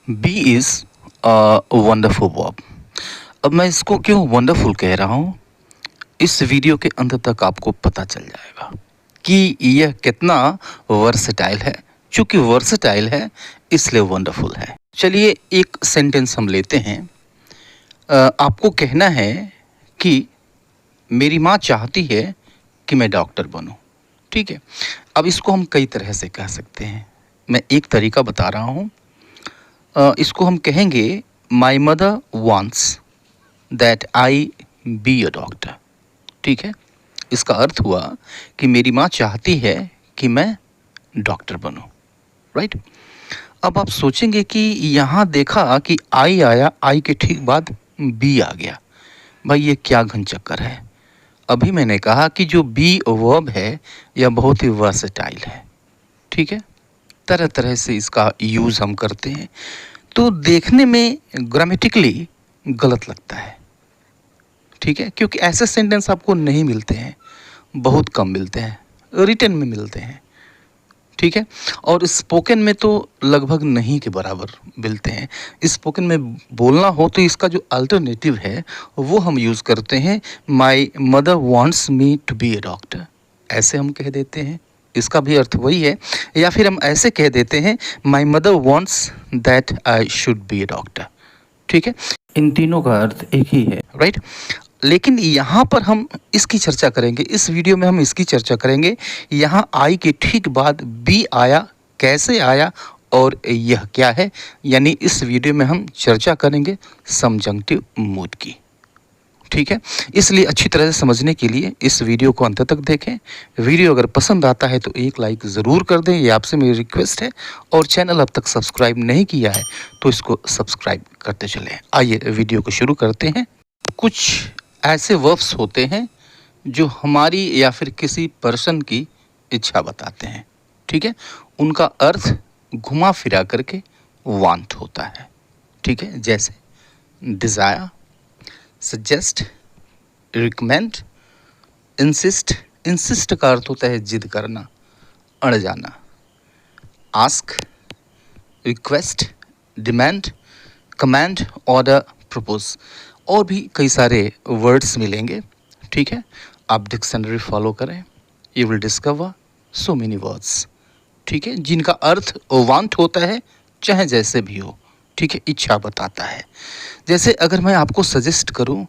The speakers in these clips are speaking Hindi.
B is wonderful verb. अब मैं इसको क्यों वंडरफुल कह रहा हूँ, इस वीडियो के अंत तक आपको पता चल जाएगा कि यह कितना वर्सेटाइल है। चूँकि वर्सेटाइल है इसलिए वंडरफुल है। चलिए एक सेंटेंस हम लेते हैं। आपको कहना है कि मेरी माँ चाहती है कि मैं डॉक्टर बनूं। ठीक है, अब इसको हम कई तरह से कह सकते हैं। मैं एक तरीका बता रहा हूँ। इसको हम कहेंगे my mother wants that I be a doctor. ठीक है, इसका अर्थ हुआ कि मेरी माँ चाहती है कि मैं डॉक्टर बनूं। राइट। अब आप सोचेंगे कि यहाँ देखा कि आई आया, आई के ठीक बाद बी आ गया। भाई ये क्या घन चक्कर है। अभी मैंने कहा कि जो बी वर्ब है यह बहुत ही वर्सेटाइल है। ठीक है, तरह तरह से इसका यूज़ हम करते हैं, तो देखने में ग्रामेटिकली गलत लगता है। ठीक है, क्योंकि ऐसे सेंटेंस आपको नहीं मिलते हैं, बहुत कम मिलते हैं, रिटन में मिलते हैं। ठीक है, और स्पोकन में तो लगभग नहीं के बराबर मिलते हैं। स्पोकन में बोलना हो तो इसका जो अल्टरनेटिव है वो हम यूज़ करते हैं, my mother wants me to be a doctor. ऐसे हम कह देते हैं, इसका भी अर्थ वही है। या फिर हम ऐसे कह देते हैं, my mother wants that I should be a doctor. ठीक है, इन तीनों का अर्थ एक ही है। राइट। लेकिन यहाँ पर हम इसकी चर्चा करेंगे, इस वीडियो में हम इसकी चर्चा करेंगे। यहाँ आई के ठीक बाद बी आया, कैसे आया और यह क्या है, यानी इस वीडियो में हम चर्चा करेंगे सबजंक्टिव मूड की। ठीक है, इसलिए अच्छी तरह से समझने के लिए इस वीडियो को अंत तक देखें। वीडियो अगर पसंद आता है तो एक लाइक ज़रूर कर दें, ये आपसे मेरी रिक्वेस्ट है। और चैनल अब तक सब्सक्राइब नहीं किया है तो इसको सब्सक्राइब करते चलें। आइए वीडियो को शुरू करते हैं। कुछ ऐसे वर्ब्स होते हैं जो हमारी या फिर किसी पर्सन की इच्छा बताते हैं। ठीक है, उनका अर्थ घुमा फिरा करके वांट होता है। ठीक है, जैसे desire, suggest, recommend, insist. Insist का अर्थ होता है जिद करना, अड़ जाना। Ask, request, demand, command, order, propose. और भी कई सारे वर्ड्स मिलेंगे। ठीक है, आप डिक्शनरी फॉलो करें, you will discover so many words. ठीक है, जिनका अर्थ वांट होता है, चाहे जैसे भी हो। ठीक है, इच्छा बताता है। जैसे अगर मैं आपको सजेस्ट करूं,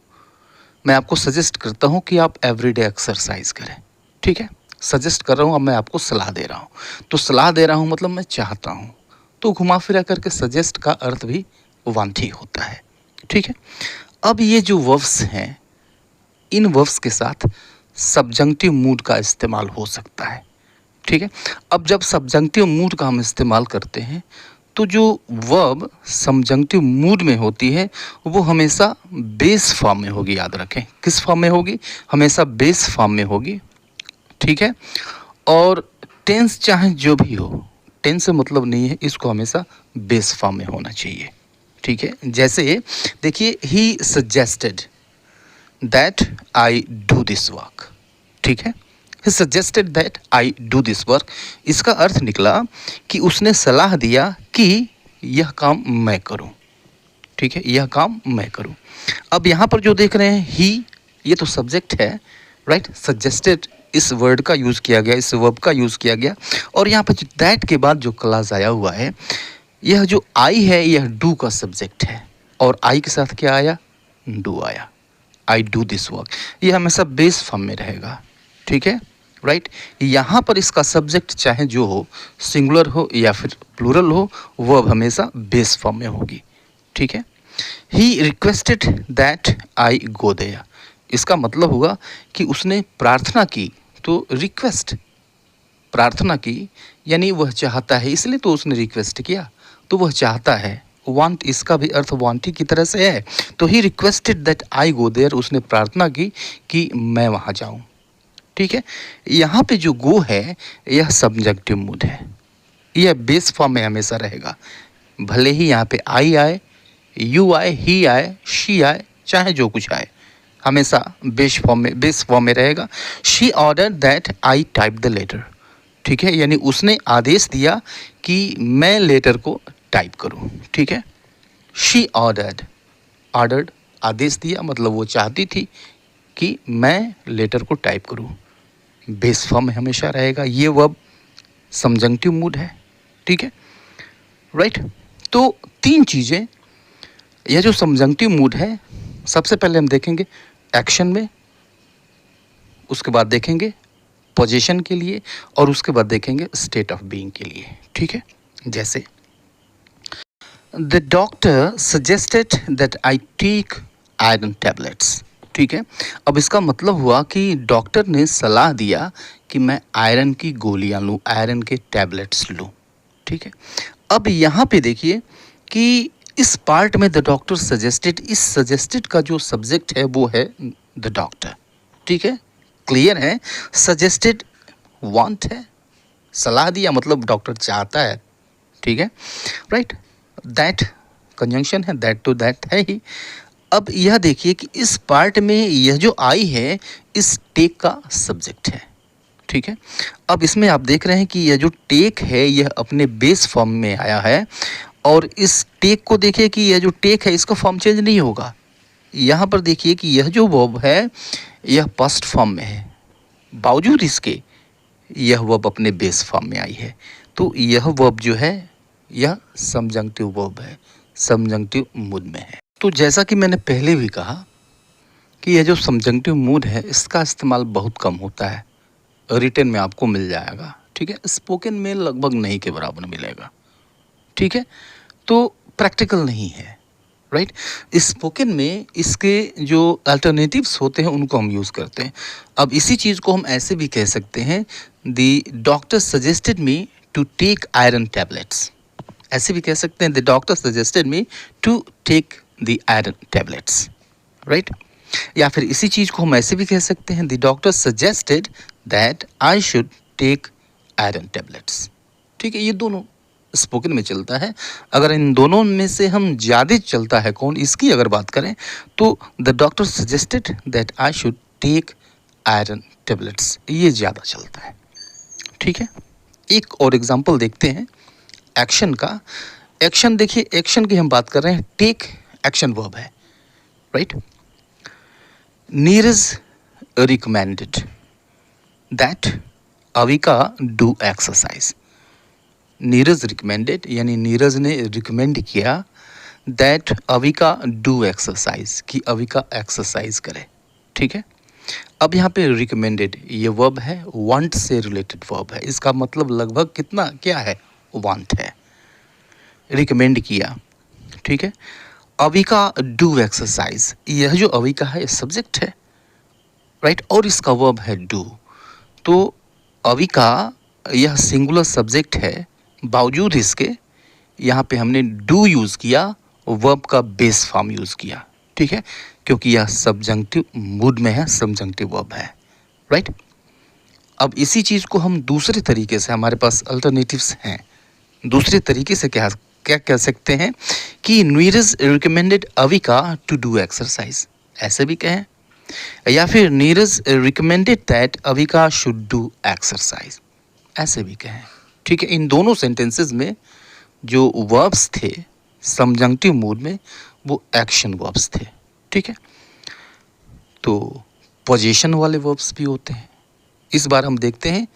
मैं आपको सजेस्ट करता हूं कि आप एवरीडे एक्सरसाइज करें। ठीक है, सजेस्ट कर रहा हूं, अब मैं आपको सलाह दे रहा हूं। तो सलाह दे रहा हूं मतलब मैं चाहता हूं, तो घुमा फिरा करके सजेस्ट का अर्थ भी वांट ही होता है। ठीक है, अब ये जो वर्ब्स हैं, इन वर्ब्स के साथ सबजंक्टिव मूड का इस्तेमाल हो सकता है। ठीक है, अब जब सबजंक्टिव मूड का हम इस्तेमाल करते हैं तो जो वर्ब सबजंक्टिव मूड में होती है वो हमेशा बेस फॉर्म में होगी। याद रखें, किस फॉर्म में होगी, हमेशा बेस फॉर्म में होगी। ठीक है, और टेंस चाहे जो भी हो, टेंस से मतलब नहीं है, इसको हमेशा बेस फॉर्म में होना चाहिए। ठीक है, जैसे देखिए, he suggested that I do this work. ठीक है, he suggested that I do this work. इसका अर्थ निकला कि उसने सलाह दिया कि यह काम मैं करूं। ठीक है, यह काम मैं करूं। अब यहाँ पर जो देख रहे हैं ही, ये तो सब्जेक्ट है। राइट, सजेस्टेड इस वर्ड का यूज़ किया गया, इस वर्ब का यूज़ किया गया। और यहाँ पर दैट के बाद जो क्लॉज आया हुआ है, यह जो आई है यह डू का सब्जेक्ट है, और आई के साथ क्या आया, डू आया। आई डू दिस वर्क, ये हमेशा बेस फॉर्म में रहेगा। ठीक है, राइट। यहाँ पर इसका सब्जेक्ट चाहे जो हो, सिंगुलर हो या फिर प्लूरल हो, वो अब हमेशा बेस फॉर्म में होगी। ठीक है, he requested that I go there. इसका मतलब हुआ कि उसने प्रार्थना की, तो रिक्वेस्ट, प्रार्थना की यानी वह चाहता है, इसलिए तो उसने रिक्वेस्ट किया, तो वह चाहता है। वांट, इसका भी अर्थ वांटी की तरह से है। तो he requested that I go there, उसने प्रार्थना की कि मैं वहाँ जाऊँ। ठीक है, यहाँ पे जो गो है यह सबजंक्टिव मूड है, यह बेस फॉर्म में हमेशा रहेगा। भले ही यहाँ पे आई आए, यू आए, ही आए, शी आए, चाहे जो कुछ आए, हमेशा बेस फॉर्म में रहेगा। She order that I type the letter. ठीक है, यानी उसने आदेश दिया कि मैं लेटर को टाइप करूं। ठीक है, शी ऑर्डर्ड, ऑर्डर्ड आदेश दिया, मतलब वो चाहती थी कि मैं लेटर को टाइप करूं। बेस फॉर्म में हमेशा रहेगा, ये वर्ब सबजंक्टिव मूड है। ठीक है, राइट। तो तीन चीज़ें, यह जो सबजंक्टिव मूड है, सबसे पहले हम देखेंगे एक्शन में, उसके बाद देखेंगे पोजीशन के लिए, और उसके बाद देखेंगे स्टेट ऑफ बीइंग के लिए। ठीक है, जैसे the doctor suggested that I take iron tablets. ठीक है, अब इसका मतलब हुआ कि डॉक्टर ने सलाह दिया कि मैं आयरन की गोलियां लूं, आयरन के टैबलेट्स लूं। ठीक है, अब यहाँ पे देखिए कि इस पार्ट में द डॉक्टर सजेस्टेड, इस सजेस्टेड का जो सब्जेक्ट है वो है द डॉक्टर। ठीक है, क्लियर है। सजेस्टेड वांट है, सलाह दिया मतलब डॉक्टर चाहता है। ठीक है, राइट। दैट कंजंक्शन है, दैट टू दैट है ही। अब यह देखिए कि इस पार्ट में यह जो आई है, इस टेक का सब्जेक्ट है। ठीक है, अब इसमें आप देख रहे हैं कि यह जो टेक है यह अपने बेस फॉर्म में आया है, और इस टेक को देखिए कि यह जो टेक है इसका फॉर्म चेंज नहीं होगा। यहाँ पर देखिए कि यह जो वर्ब है यह पास्ट फॉर्म में है, बावजूद इसके यह वर्ब अपने बेस फॉर्म में आई है। तो यह वर्ब जो है यह सबजंक्टिव वर्ब है, सबजंक्टिव मूड में है। तो जैसा कि मैंने पहले भी कहा कि यह जो सबजंक्टिव मूड है इसका इस्तेमाल बहुत कम होता है, रिटन में आपको मिल जाएगा। ठीक है, स्पोकन में लगभग नहीं के बराबर मिलेगा। ठीक है, तो प्रैक्टिकल नहीं है, राइट। स्पोकन में इसके जो अल्टरनेटिव्स होते हैं उनको हम यूज़ करते हैं। अब इसी चीज़ को हम ऐसे भी कह सकते हैं, the doctor suggested me to take iron tablets, ऐसे भी कह सकते हैं the doctor suggested me to take the iron tablets, right. या फिर इसी चीज़ को हम ऐसे भी कह सकते हैं the doctor suggested that I should take iron tablets. ठीक है, ये दोनों स्पोकन में चलता है। अगर इन दोनों में से हम ज़्यादा चलता है कौन, इसकी अगर बात करें तो the doctor suggested that I should take iron tablets, ये ज़्यादा चलता है। ठीक है, एक और एग्जांपल देखते हैं एक्शन का। एक्शन देखिए, एक्शन की हम बात कर रहे हैं, टेक एक्शन वर्ब है, right. Neeraj recommended that Avika do exercise. Neeraj recommended यानी नीरज ने रिकमेंड किया दैट अविका डू एक्सरसाइज, कि अविका एक्सरसाइज करे। ठीक है, अब यहाँ पे रिकमेंडेड ये वर्ब है, वांट से रिलेटेड वर्ब है, इसका मतलब लगभग कितना क्या है, वांट है, रिकमेंड किया। ठीक है, अविका डू एक्सरसाइज, यह जो अविका है सब्जेक्ट है, राइट, और इसका वर्ब है डू। तो अविका यह सिंगुलर सब्जेक्ट है, बावजूद इसके यहाँ पे हमने डू यूज़ किया, वर्ब का बेस फॉर्म यूज़ किया। ठीक है, क्योंकि यह सबजंक्टिव मूड में है, सबजंक्टिव वर्ब है, राइट। अब इसी चीज़ को हम दूसरे तरीके से, हमारे पास अल्टरनेटिव्स हैं, दूसरे तरीके से क्या क्या कह सकते हैं कि Neeraj recommended Avika to do exercise, ऐसे भी कहें, या फिर Neeraj recommended that Avika should do exercise, ऐसे भी कहें। ठीक है, इन दोनों सेंटेंसेस में जो वर्ब्स थे सबजंक्टिव मूड में वो एक्शन वर्ब्स थे। ठीक है, तो पोजीशन वाले वर्ब्स भी होते हैं। इस बार हम देखते हैं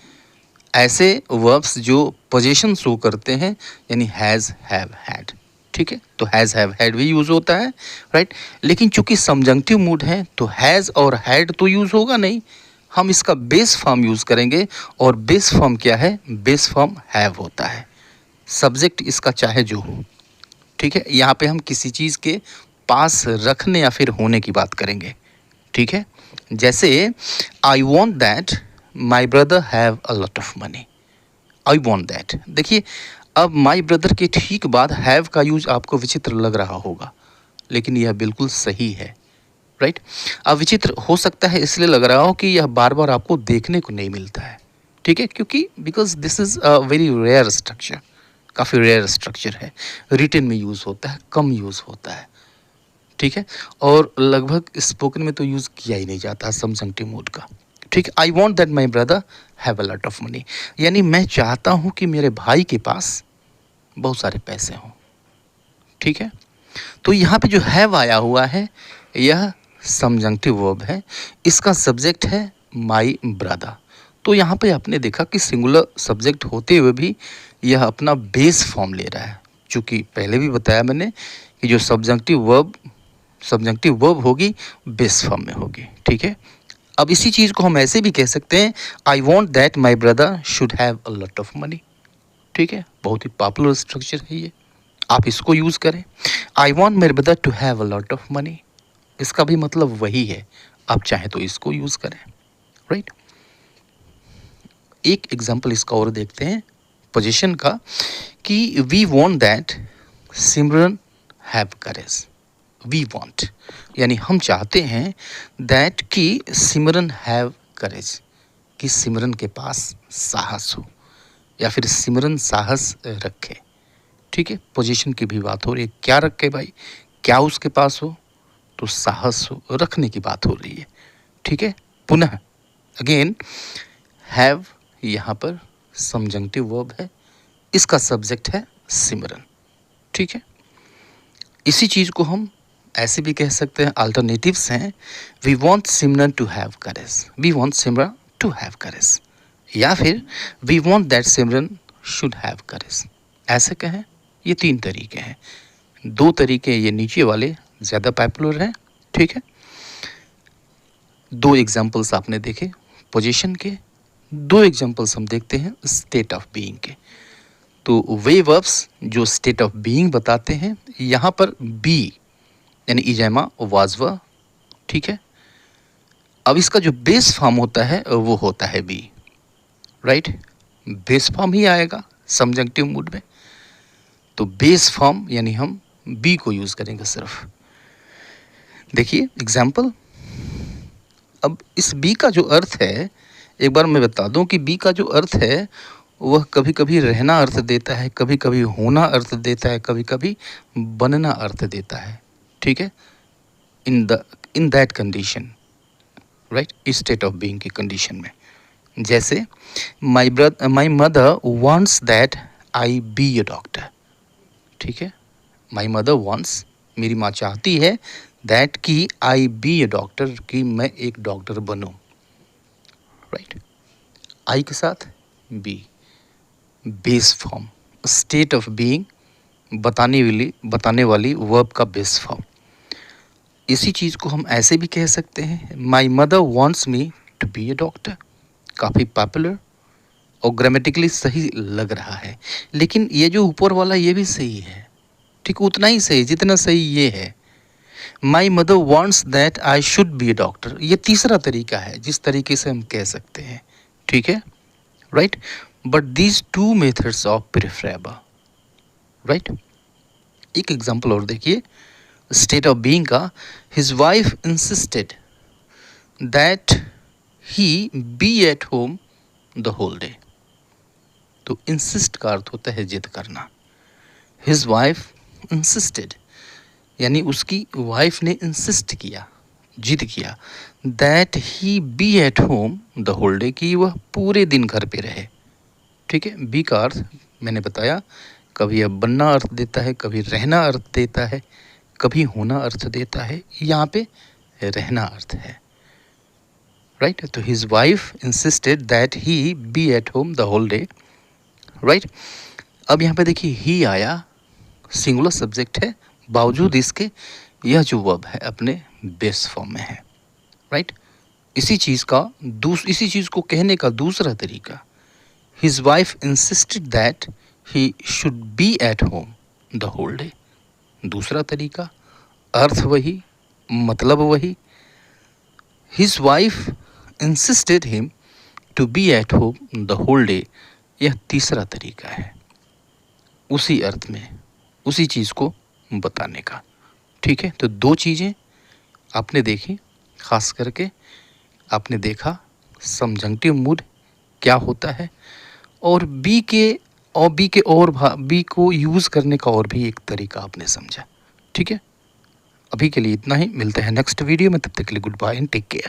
ऐसे वर्ब्स जो पोजीशन शो करते हैं, यानी हैज़, हैव, हैड। ठीक है, तो हैज़, हैव, हैड भी यूज़ होता है, राइट। लेकिन चूंकि सबजंक्टिव मूड है तो हैज़ और हैड तो यूज़ होगा नहीं, हम इसका बेस फॉर्म यूज़ करेंगे, और बेस फॉर्म क्या है, बेस फॉर्म हैव होता है, सब्जेक्ट इसका चाहे जो हो। ठीक है, यहाँ पे हम किसी चीज़ के पास रखने या फिर होने की बात करेंगे। ठीक है, जैसे I want that my brother have a lot of money, I want that. देखिए, अब माई ब्रदर के ठीक बाद हैव का यूज आपको विचित्र लग रहा होगा, लेकिन यह बिल्कुल सही है, राइट। अब विचित्र हो सकता है इसलिए लग रहा हो कि यह बार बार आपको देखने को नहीं मिलता है। ठीक है, क्योंकि because this is a very rare structure, काफ़ी रेयर स्ट्रक्चर है, रिटन में यूज़ होता है, कम यूज़ होता है। ठीक है, और लगभग स्पोकन में तो यूज़ किया ही नहीं जाता सबजंक्टिव मूड का। ठीक है, I want that my brother have a lot of money, यानी मैं चाहता हूँ कि मेरे भाई के पास बहुत सारे पैसे हों। ठीक है। तो यहाँ पे जो हैव आया हुआ है यह सबजंक्टिव वर्ब है, इसका सब्जेक्ट है माई ब्रदर। तो यहाँ पे आपने देखा कि सिंगुलर सब्जेक्ट होते हुए भी यह अपना बेस फॉर्म ले रहा है, चूँकि पहले भी बताया मैंने कि जो सब्जंक्टिव वर्ब होगी बेस फॉर्म में होगी, ठीक है। अब इसी चीज़ को हम ऐसे भी कह सकते हैं, I want that my brother should have a lot of money, ठीक है। बहुत ही पॉपुलर स्ट्रक्चर है ये, आप इसको यूज़ करें। I want my brother to have a lot of money, इसका भी मतलब वही है, आप चाहें तो इसको यूज़ करें, राइट। एक एग्जाम्पल इसका और देखते हैं पोजीशन का, कि we want that Simran have courage. We want यानी हम चाहते हैं दैट कि सिमरन हैव करेज, कि सिमरन के पास साहस हो या फिर सिमरन साहस रखे, ठीक है। पोजीशन की भी बात हो रही है, क्या रखे भाई, क्या उसके पास हो, तो साहस हो, रखने की बात हो रही है, ठीक है। पुनः अगेन हैव यहाँ पर सबजंक्टिव वर्ब है, इसका सब्जेक्ट है सिमरन, ठीक है। इसी चीज़ को हम ऐसे भी कह सकते हैं, अल्टरनेटिव्स हैं, we want Simran to have courage, we want Simran to have courage, या फिर we want that Simran should have courage, ऐसे कहें। ये तीन तरीके हैं, दो तरीके ये नीचे वाले ज़्यादा पॉपुलर हैं, ठीक है। दो एग्जाम्पल्स आपने देखे पोजीशन के, दो एग्जाम्पल्स हम देखते हैं स्टेट ऑफ बीइंग के। तो वे वर्ब्स जो स्टेट ऑफ बीइंग बताते हैं, यहाँ पर बी यानी इजैमा वाजवा, ठीक है। अब इसका जो बेस फॉर्म होता है वो होता है बी, राइट। बेस फॉर्म ही आएगा सबजंक्टिव मूड में, तो बेस फॉर्म यानी हम बी को यूज़ करेंगे सिर्फ। देखिए एग्जाम्पल, अब इस बी का जो अर्थ है, एक बार मैं बता दूं कि बी का जो अर्थ है वह कभी कभी रहना अर्थ देता है, कभी कभी होना अर्थ देता है, कभी कभी बनना अर्थ देता है, ठीक है। In that condition, right, state of being की कंडीशन में, जैसे my mother wants that I be a doctor, ठीक है। माई मदर वांट्स, मेरी माँ चाहती है, दैट कि आई बी ए डॉक्टर, कि मैं एक डॉक्टर बनूं, राइट। आई के साथ be, base form, state of being बताने वाली वर्ब का बेस फॉर्म। इसी चीज़ को हम ऐसे भी कह सकते हैं, my mother wants me to be a doctor, काफ़ी पॉपुलर और ग्रामेटिकली सही लग रहा है, लेकिन ये जो ऊपर वाला ये भी सही है, ठीक उतना ही सही जितना सही ये है। माई mother wants that I should be a doctor, ये तीसरा तरीका है जिस तरीके से हम कह सकते हैं, ठीक है, right. But these two methods of preferable, right. एक एग्जाम्पल और देखिए स्टेट ऑफ बीइंग का, his wife insisted that he be at home the whole day. तो इंसिस्ट का अर्थ होता है जिद करना, हिज वाइफ इंसिस्टेड यानी उसकी वाइफ ने इंसिस्ट किया, जिद किया, that he be at home the whole day, कि वह पूरे दिन घर पे रहे, ठीक है। बी का अर्थ मैंने बताया, कभी यह बनना अर्थ देता है, कभी रहना अर्थ देता है, कभी होना अर्थ देता है, यहाँ पे रहना अर्थ है, राइट। तो his wife insisted that he be at home the whole day, right. अब यहाँ पे देखिए ही आया, सिंगुलर सब्जेक्ट है, बावजूद इसके यह जो वर्ब है अपने बेस फॉर्म में है, राइट। इसी चीज़ को कहने का दूसरा तरीका, his wife insisted that he should be at home the whole day, दूसरा तरीका, अर्थ वही, मतलब वही। His wife insisted him to be at home the whole day, यह तीसरा तरीका है, उसी अर्थ में उसी चीज़ को बताने का, ठीक है। तो दो चीज़ें आपने देखी, खास करके आपने देखा सबजंक्टिव मूड क्या होता है, और बी को यूज़ करने का और भी एक तरीका आपने समझा, ठीक है। अभी के लिए इतना ही, मिलते हैं नेक्स्ट वीडियो में, तब तक के लिए goodbye and take care.